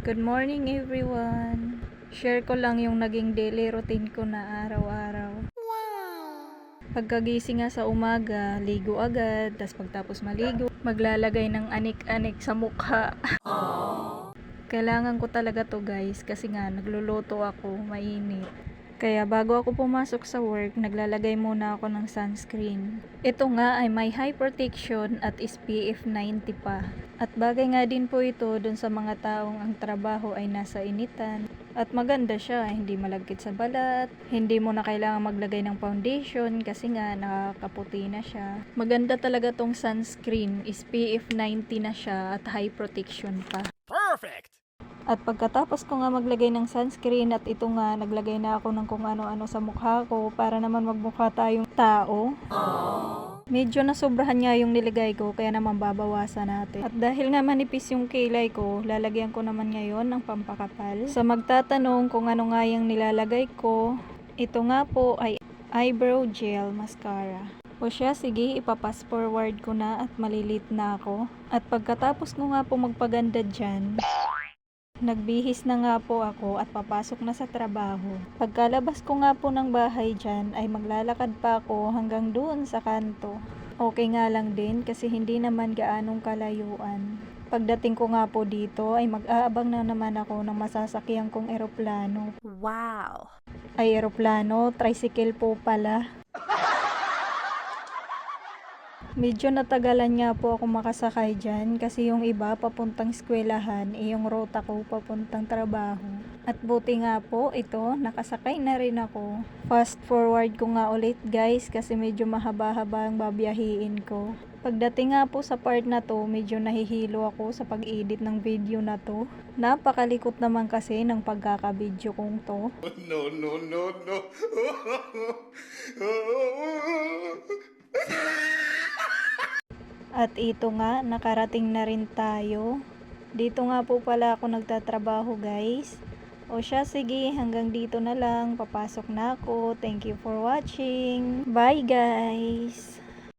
Good morning everyone. Share ko lang yung naging daily routine ko na araw-araw. Pagkagising nga sa umaga, ligo agad, tas pagtapos maligo, maglalagay ng anik-anik sa mukha. Kailangan ko talaga to guys kasi nga nagluluto ako, mainit. Kaya bago ako pumasok sa work, naglalagay muna ako ng sunscreen. Ito nga ay may high protection at SPF 90 pa. At bagay nga din po ito dun sa mga taong ang trabaho ay nasa initan. At maganda siya, hindi malagkit sa balat, hindi mo na kailangan maglagay ng foundation kasi nga nakakaputi na siya. Maganda talaga tong sunscreen, SPF 90 na siya at high protection pa. Perfect! At pagkatapos ko nga maglagay ng sunscreen at ito nga naglagay na ako ng kung ano-ano sa mukha ko para naman magmukha tayong tao. Medyo nasobrahan nga yung nilagay ko kaya naman babawasan natin. At dahil nga manipis yung kilay ko, lalagyan ko naman ngayon ng pampakapal. Sa magtatanong kung ano nga yung nilalagay ko, ito nga po ay eyebrow gel mascara. O siya, sige, ipapass forward ko na at malilit na ako. At pagkatapos ko nga po magpaganda dyan, nagbihis na nga po ako at papasok na sa trabaho. Pagkalabas ko nga po ng bahay dyan ay maglalakad pa ako hanggang doon sa kanto. Okay nga lang din kasi hindi naman gaanong kalayuan. Pagdating ko nga po dito ay mag-aabang na naman ako ng masasakyan kong eroplano. Wow! Ay eroplano, tricycle po pala. Medyo natagalan nga po ako makasakay dyan kasi yung iba papuntang eskwelahan, yung rota ko papuntang trabaho. At buti nga po ito, nakasakay na rin ako. Fast forward ko nga ulit guys kasi medyo mahaba-haba ang babiyahiin ko. Pagdating nga po sa part na to, medyo nahihilo ako sa pag-edit ng video na to. Napakalikot naman kasi ng pagkakabidyo kong to. No, no, no, no! At ito nga, nakarating na rin tayo. Dito nga po pala ako nagtatrabaho guys. O siya, sige, hanggang dito na lang. Papasok na ako. Thank you for watching. Bye guys!